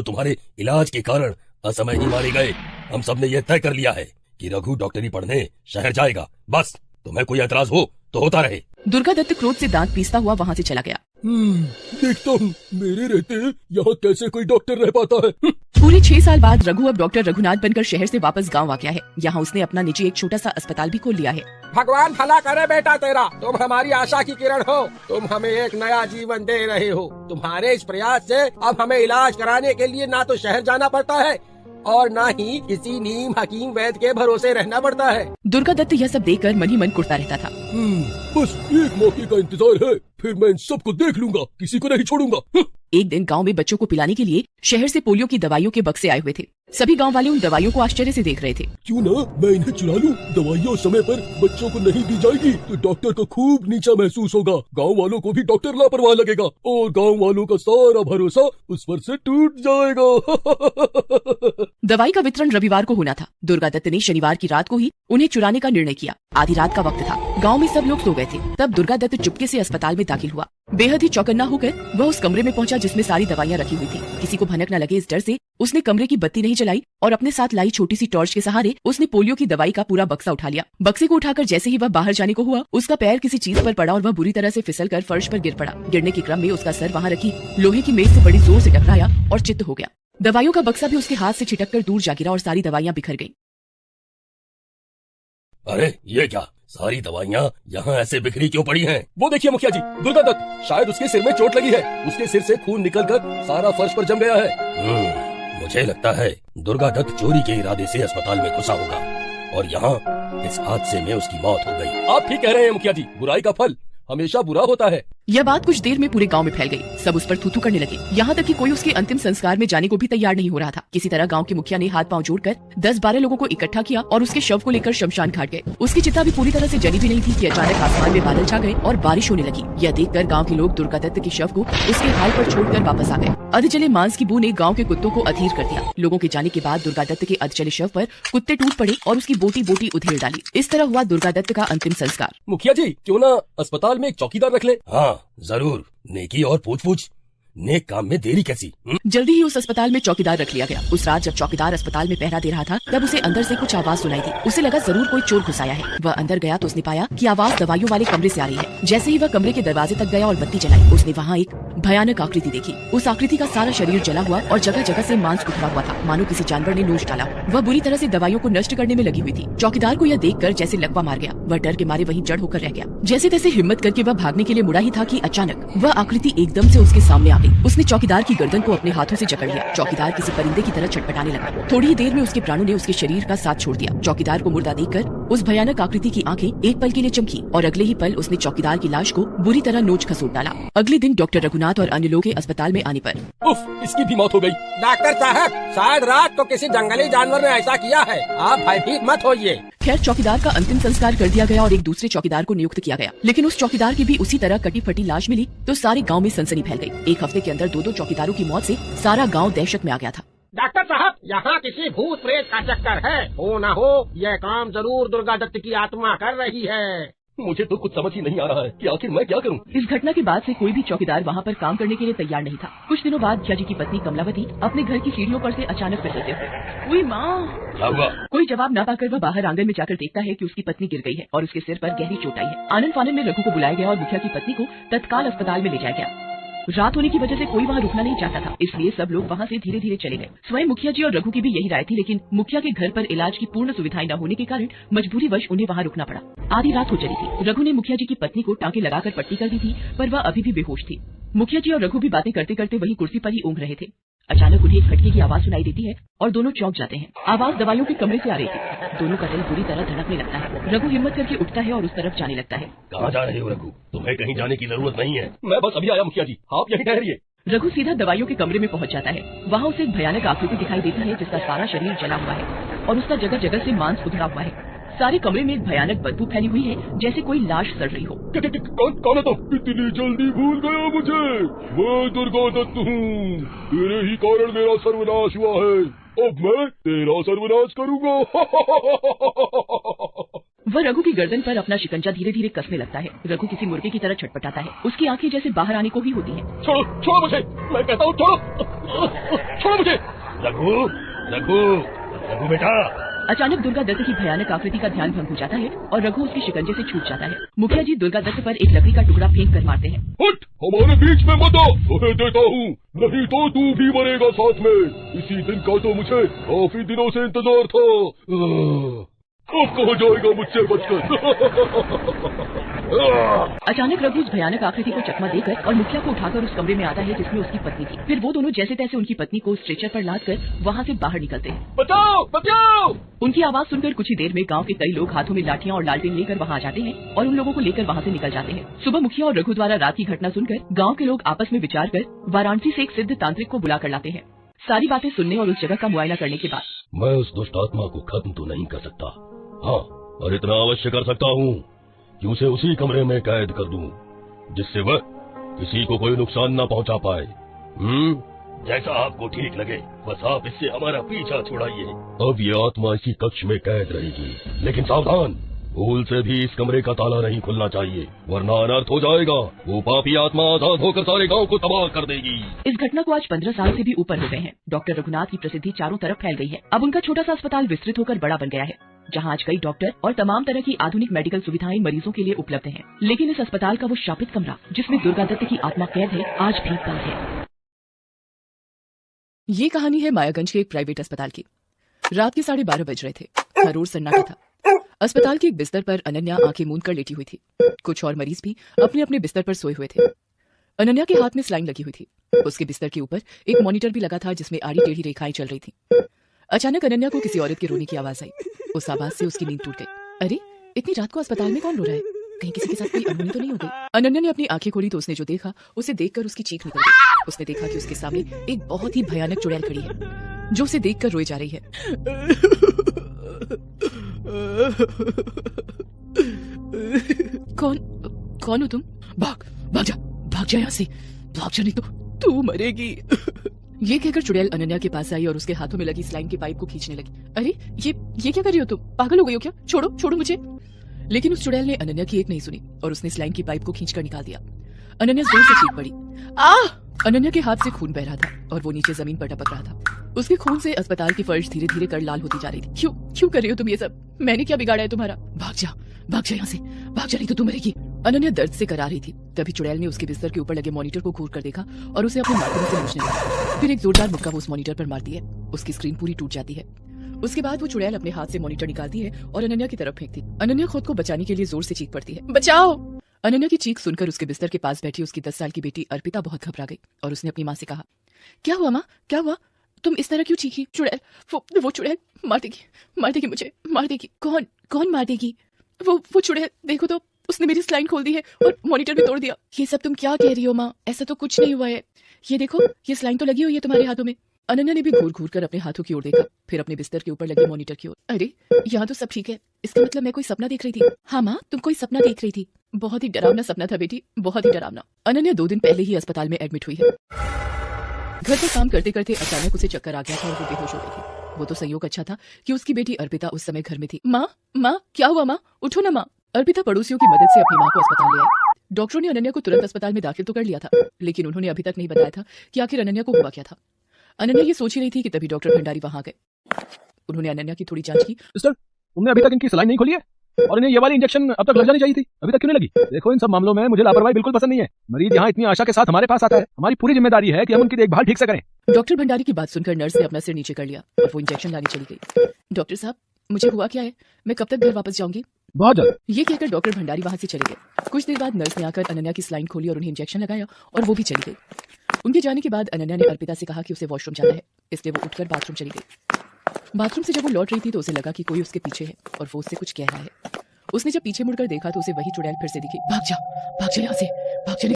तो तुम्हारे इलाज के कारण असमय ही मारे गए। हम सबने ये तय कर लिया है कि रघु डॉक्टरी पढ़ने शहर जाएगा। बस तुम्हें कोई एतराज हो तो होता रहे। दुर्गा दत्त क्रोध से दांत पीसता हुआ वहाँ से चला गया। देखता हूँ मेरे रहते यहाँ कैसे कोई डॉक्टर रह पाता है। पूरे 6 साल बाद रघु अब डॉक्टर रघुनाथ बनकर शहर से वापस गांव आ गया है। यहाँ उसने अपना निजी एक छोटा सा अस्पताल भी खोल लिया है। भगवान भला करे बेटा तेरा, तुम हमारी आशा की किरण हो। तुम हमें एक नया जीवन दे रहे हो। तुम्हारे इस प्रयास से अब हमें इलाज कराने के लिए ना तो शहर जाना पड़ता है और ना ही किसी नीम हकीम वैद्य के भरोसे रहना पड़ता है। दुर्गा दत्त यह सब देखकर मन ही मन कुढ़ता रहता था। बस एक मौके का इंतजार है, फिर मैं इन सबको देख लूंगा, किसी को नहीं छोड़ूंगा। एक दिन गांव में बच्चों को पिलाने के लिए शहर से पोलियो की दवाइयों के बक्से आए हुए थे। सभी गांव वाले उन दवाइयों को आश्चर्य से देख रहे थे। क्यों ना मैं इन्हें चुरा लूं? दवाइयाँ समय पर बच्चों को नहीं दी जाएगी तो डॉक्टर को खूब नीचा महसूस होगा। गांव वालों को भी डॉक्टर लापरवाह लगेगा और गांव वालों का सारा भरोसा उस पर से टूट जाएगा। दवाई का वितरण रविवार को होना था। दुर्गा दत्त ने शनिवार की रात को ही उन्हें चुराने का निर्णय किया। आधी रात का वक्त था, गांव में सब लोग सो गए थे। तब दुर्गा दत्त चुपके से अस्पताल में दाखिल हुआ। बेहद ही चौकन्ना होकर वह उस कमरे में पहुंचा जिसमें सारी दवाइयां रखी हुई थी। किसी को भनक न लगे इस डर से उसने कमरे की बत्ती नहीं जलाई और अपने साथ लाई छोटी सी टॉर्च के सहारे उसने पोलियो की दवाई का पूरा बक्सा उठा लिया। बक्से को उठाकर जैसे ही वह बाहर जाने को हुआ, उसका पैर किसी चीज पर पड़ा और वह बुरी तरह से फिसलकर फर्श पर गिर पड़ा। गिरने के क्रम में उसका सर वहाँ रखी लोहे की मेज से बड़ी जोर से टकराया और चित्त हो गया। दवाइयों का बक्सा भी उसके हाथ से छिटककर दूर जा गिरा और सारी दवाइयां बिखर गईं। अरे ये क्या, सारी दवाइयाँ यहाँ ऐसे बिखरी क्यों पड़ी हैं? वो देखिए मुखिया जी, दुर्गा दत्त, शायद उसके सिर में चोट लगी है। उसके सिर से खून निकलकर सारा फर्श पर जम गया है। मुझे लगता है दुर्गा दत्त चोरी के इरादे से अस्पताल में घुसा होगा और यहाँ इस हादसे में उसकी मौत हो गई। आप ठीक कह रहे हैं मुखिया जी, बुराई का फल हमेशा बुरा होता है। यह बात कुछ देर में पूरे गांव में फैल गई। सब उस पर थूथू करने लगे। यहाँ तक कि कोई उसके अंतिम संस्कार में जाने को भी तैयार नहीं हो रहा था। किसी तरह गांव के मुखिया ने हाथ पांव जोड़कर 10-12 लोगों को इकट्ठा किया और उसके शव को लेकर शमशान घाट गए। उसकी चिता भी पूरी तरह से जली भी नहीं थी कि अचानक आसमान में बादल छा गए और बारिश होने लगी। यह देखकर गाँव के लोग दुर्गा दत्त के शव को उसके हाल पर छोड़कर वापस आ गए। अधजले मांस की बू ने गाँव के कुत्तों को अधीर कर दिया। लोगों के जाने के बाद दुर्गा दत्त के अधजले शव पर कुत्ते टूट पड़े और उसकी बोटी बोटी उधेड़ डाली। इस तरह हुआ दुर्गा दत्त का अंतिम संस्कार। मुखिया जी, क्यों ना अस्पताल में एक चौकीदार रख ले? हाँ जरूर, नेकी और पूछ-पूछ, नेक काम में देरी कैसी? जल्दी ही उस अस्पताल में चौकीदार रख लिया गया। उस रात जब चौकीदार अस्पताल में पहरा दे रहा था, तब उसे अंदर से कुछ आवाज सुनाई दी। उसे लगा जरूर कोई चोर घुस आया है। वह अंदर गया तो उसने पाया कि आवाज दवाइयों वाले कमरे से आ रही है। जैसे ही वह कमरे के दरवाजे तक गया और बत्ती जलाई, उसने वहाँ एक भयानक आकृति देखी। उस आकृति का सारा शरीर जला हुआ और जगह जगह से मांस उठा हुआ था, मानो किसी जानवर ने नोच डाला। वह बुरी तरह से दवाइयों को नष्ट करने में लगी हुई थी। चौकीदार को यह देखकर जैसे लकवा मार गया। वह डर के मारे वहीं जड़ होकर रह गया। जैसे तैसे हिम्मत करके वह भागने के लिए मुड़ा ही था कि अचानक वह आकृति एकदम से उसके सामने आ गई। उसने चौकीदार की गर्दन को अपने हाथों से जकड़ लिया। चौकीदार किसी परिंदे की तरह छटपटाने लगा। थोड़ी ही देर में उसके प्राणों ने उसके शरीर का साथ छोड़ दिया। चौकीदार को मुर्दा देखकर उस भयानक आकृति की आंखें एक पल के लिए चमकी और अगले ही पल उसने चौकीदार की लाश को बुरी तरह नोच खसोट डाला। अगले दिन डॉक्टर रघुनाथ और अन्य लोग के अस्पताल में आने पर उफ, इसकी भी मौत हो गई। डॉक्टर साहब, शायद रात को किसी जंगली जानवर ने ऐसा किया है। आप भयभीत मत होइए। खैर, चौकीदार का अंतिम संस्कार कर दिया गया और एक दूसरे चौकीदार को नियुक्त किया गया। लेकिन उस चौकीदार की भी उसी तरह कटी फटी लाश मिली तो सारे गांव में सनसनी फैल गई। एक हफ्ते के अंदर 2-2 चौकीदारों की मौत से सारा गांव दहशत में आ गया था। डॉक्टर साहब, यहाँ किसी भूत प्रेत का चक्कर है। हो न हो यह काम जरूर दुर्गा दत्त की आत्मा कर रही है। मुझे तो कुछ समझ ही नहीं आ रहा है कि आखिर मैं क्या करूं। इस घटना के बाद से कोई भी चौकीदार वहाँ पर काम करने के लिए तैयार नहीं था। कुछ दिनों बाद मुखिया जी की पत्नी कमलावती अपने घर की सीढ़ियों पर से अचानक फिसलते हुए, "उई माँ!" क्या हुआ? कोई जवाब न पाकर वह बाहर आंगन में जाकर देखता है कि उसकी पत्नी गिर गई है और उसके सिर पर गहरी चोट आई है। आनन फानन में रघु को बुलाया गया और मुखिया की पत्नी को तत्काल अस्पताल में ले जाया गया। रात होने की वजह से कोई वहाँ रुकना नहीं चाहता था, इसलिए सब लोग वहाँ से धीरे धीरे चले गए। स्वयं मुखिया जी और रघु की भी यही राय थी, लेकिन मुखिया के घर पर इलाज की पूर्ण सुविधाएं न होने के कारण मजबूरीवश उन्हें वहाँ रुकना पड़ा। आधी रात हो चली थी। रघु ने मुखिया जी की पत्नी को टाँके लगाकर पट्टी कर दी थी, पर वह अभी भी बेहोश थी। मुखिया जी और रघु भी बातें करते करते वही कुर्सी पर ही ऊँघ रहे थे। अचानक उन्हें एक खटके की आवाज सुनाई देती है और दोनों चौंक जाते हैं। आवाज दवाइयों के कमरे से आ रही थी। दोनों का दिल बुरी तरह धड़कने लगता है। रघु हिम्मत करके उठता है और उस तरफ जाने लगता है। कहाँ जा रहे हो रघु? तुम्हें कहीं जाने की जरूरत नहीं है। मैं बस अभी आया मुखिया जी, आप यहीं ठहरिए। रघु सीधा दवाइयों के कमरे में पहुंच जाता है। वहाँ उसे एक भयानक आकृति दिखाई देती है जिसका सारा शरीर जला हुआ है और उसका जगह जगह से मांस उधड़ा हुआ है। सारे कमरे में एक भयानक बदबू फैली हुई है, जैसे कोई लाश सड़ रही हो। कौन है तुम? इतनी जल्दी भूल गया मुझे? मैं दुर्गा दत्त हूँ। तेरे ही कारण मेरा सर्वनाश हुआ है। अब मैं तेरा सर्वनाश करूँगा। वह रघु की गर्दन पर अपना शिकंजा धीरे धीरे कसने लगता है। रघु किसी मुर्गे की तरह छटपटाता है। उसकी आंखें जैसे बाहर आने को ही होती हैं। छोड़ो छोड़ो मुझे, मैं कहता हूँ छोड़ो छोड़ो मुझे। रघु रघु रघु बेटा। अचानक दुर्गा दत्त की भयानक आकृति का ध्यान भंग हो जाता है और रघु उसके शिकंजे से छूट जाता है। मुखिया जी दुर्गा दत्त पर एक लकड़ी का टुकड़ा फेंक कर मारते हैं। हट, हमारे बीच में मत आ, तुम्हें देता हूँ, नहीं तो तू भी मरेगा साथ में। इसी दिन का तो मुझे काफी दिनों से इंतजार था। अब कहाँ जाएगा मुझसे बचकर। अचानक रघु उस भयानक आकृति को चकमा देकर और मुखिया को उठाकर उस कमरे में आता है जिसमें उसकी पत्नी थी। फिर वो दोनों जैसे तैसे उनकी पत्नी को स्ट्रेचर पर लाद कर वहाँ से बाहर निकलते हैं। बचाओ बचाओ। उनकी आवाज सुनकर कुछ ही देर में गांव के कई लोग हाथों में लाठियां और लालटेन लेकर वहां आ जाते हैं और उन लोगों को लेकर वहां से निकल जाते हैं। सुबह मुखिया और रघु द्वारा रात की घटना सुनकर गांव के लोग आपस में विचार कर वाराणसी से एक सिद्ध तांत्रिक को बुला कर लाते हैं। सारी बातें सुनने और उस जगह का मुआयना करने के बाद मैं उस दुष्ट आत्मा को खत्म तो नहीं कर सकता, हाँ, और इतना अवश्य कर सकता हूँ कि उसे उसी कमरे में कैद कर दूं, जिससे वह किसी को कोई नुकसान न पहुंचा पाए। जैसा आपको ठीक लगे, बस आप इससे हमारा पीछा छुड़ाइए। अब ये आत्मा इसी कक्ष में कैद रहेगी, लेकिन सावधान, भूल से भी इस कमरे का ताला नहीं खुलना चाहिए, वरना अनर्थ हो जाएगा। वो पापी आत्मा आजाद होकर सारे गांव को तबाह कर देगी। इस घटना को आज 15 साल से भी ऊपर हो गए हैं। डॉक्टर रघुनाथ की प्रसिद्धि चारों तरफ फैल गई है। अब उनका छोटा सा अस्पताल विस्तृत होकर बड़ा बन गया है, जहां आज कई डॉक्टर और तमाम तरह की आधुनिक मेडिकल सुविधाएं मरीजों के लिए उपलब्ध हैं। लेकिन इस अस्पताल का वो शापित कमरा जिसमें दुर्गा दत्त की आत्मा कैद है, आज भी बंद है। ये कहानी है मायागंज के एक प्राइवेट अस्पताल की। रात के 12:30 बज रहे थे। हर ओर सन्नाटा था। अस्पताल के एक बिस्तर पर अनन्या आंखें मूंद कर लेटी हुई थी। कुछ और मरीज भी अपने अपने बिस्तर पर सोए हुए थे। अनन्या के हाथ में स्लाइन लगी हुई थी। उसके बिस्तर के ऊपर एक मॉनिटर भी लगा था जिसमें आड़ी टेढ़ी रेखाएं चल रही थी। अचानक अनन्या को किसी औरत के रोने की आवाज आई। उस आवाज से उसकी नींद टूट गई। अरे, इतनी रात को अस्पताल में कौन रो रहा है? कहीं किसी के साथ कोई अनहोनी तो नहीं हो गई? अनन्या ने अपनी आंखें खोली तो उसने जो देखा उसे देखकर उसकी चीख निकल गई। उसने देखा कि उसके सामने एक बहुत ही भयानक चुड़ैल खड़ी है जो उसे देखकर रोई जा रही है। कौन हो तुम? भाग जा यहाँ से, भाग जा नहीं तो तू मरेगी। ये कहकर चुड़ैल अनन्या के पास आई और उसके हाथों में लगी स्लाइन के पाइप को खींचने लगी। अरे, ये क्या कर रही हो तुम? पागल हो गई हो क्या? छोड़ो मुझे। लेकिन उस चुड़ैल ने अनन्या की एक नहीं सुनी और उसने स्लाइन की पाइप को खींचकर निकाल दिया। अनन्या जोर से चीख पड़ी। अनन्या के हाथ से खून बह रहा था और वो नीचे जमीन पर टपक रहा था। उसके खून से अस्पताल की फर्श धीरे धीरे कर लाल होती जा रही थी। क्यों कर रही हो तुम ये सब? मैंने क्या बिगाड़ा है तुम्हारा? भाग जा यहाँ से, भाग जा नहीं तो तू मरेगी। अनन्या दर्द से करा रही थी। तभी चुड़ैल ने उसके बिस्तर के ऊपर लगे मॉनिटर को घूर कर देखा और उसे अपने नाखूनों से नोचने लगा। फिर एक जोरदार मुक्का वो उस मॉनिटर पर मारती है। उसकी स्क्रीन पूरी टूट जाती है। उसके बाद वो चुड़ैल अपने हाथ से मॉनिटर निकालती है और अनन्या की तरफ फेंकती। अनन्या खुद को बचाने के लिए जोर से चीख पड़ती है, बचाओ। अनन्या की चीख सुनकर उसके बिस्तर के पास बैठी उसकी 10 साल की बेटी अर्पिता बहुत घबरा गई और उसने अपनी माँ से कहा, क्या हुआ माँ, क्या हुआ? तुम इस तरह क्यों चीखी? चुड़ैल, वो चुड़ैल मार देगी मुझे, मार देगी। कौन मार देगी? वो चुड़ैल, देखो तो उसने मेरी स्लाइन खोल दी है और मॉनिटर भी तोड़ दिया। ये सब तुम क्या कह रही हो माँ? ऐसा तो कुछ नहीं हुआ है। ये देखो, ये स्लाइन तो लगी हुई है तुम्हारे हाथों में। अनन्या ने भी घूर कर अपने हाथों की ओर देखा, फिर अपने बिस्तर के ऊपर लगे मॉनिटर की ओर। अरे, यहाँ तो सब ठीक है। इसका मतलब मैं कोई सपना देख रही थी? हाँ माँ, तुम कोई सपना देख रही थी। बहुत ही डरावना सपना था बेटी, बहुत ही डरावना। अनन्या 2 दिन पहले ही अस्पताल में एडमिट हुई है। घर पर काम करते करते अचानक उसे चक्कर आ गया था और वो बेहोश हो गई थी। वो तो संयोग अच्छा था कि उसकी बेटी अर्पिता उस समय घर में थी। माँ, क्या हुआ माँ? उठो ना माँ। अर्पिता पड़ोसियों की मदद से अपनी माँ को अस्पताल ले आई। डॉक्टरों ने अनन्या को तुरंत अस्पताल में दाखिल तो कर लिया था, लेकिन उन्होंने अभी तक नहीं बताया था कि आखिर अनन्या को हुआ क्या था। अनन्या ये सोच ही रही थी कि तभी डॉक्टर भंडारी वहां गए। उन्होंने अनन्या की थोड़ी जांच की। सिस्टर, तुमने अभी तक इनकी सलाइन नहीं खोली है और इन्हें ये वाली इंजेक्शन अब तक लग जानी चाहिए थी, अभी तक क्यों नहीं लगी? देखो, इन सब मामलों में मुझे लापरवाही बिल्कुल पसंद नहीं है। मरीज यहाँ इतनी आशा के साथ हमारे पास आता है, हमारी पूरी जिम्मेदारी है कि हम उनकी देखभाल ठीक से करें। डॉक्टर भंडारी की बात सुनकर नर्स ने अपना सिर नीचे कर लिया और वो इंजेक्शन लाने चली गई। डॉक्टर साहब, मुझे हुआ क्या है? मैं कब तक घर वापस जाऊंगी? बहुत जल्द। ये कहकर डॉक्टर भंडारी वहां से चले गए। कुछ देर बाद नर्स ने आकर अनन्या की स्लाइन खोली और उन्हें इंजेक्शन लगाया और वो भी चली गई। उनके जाने के बाद अनन्या ने अर्पिता से कहा कि उसे वॉशरूम जाना है, इसलिए वो उठकर बाथरूम चली गई। बाथरूम से जब वो लौट रही थी तो उसे लगा कि कोई उसके पीछे है और वो उससे कुछ कह रहा है। उसने जब पीछे मुड़कर देखा तो उसे वही चुड़ैल फिर से दिखी। भाग जा यहाँ से, भाग जा।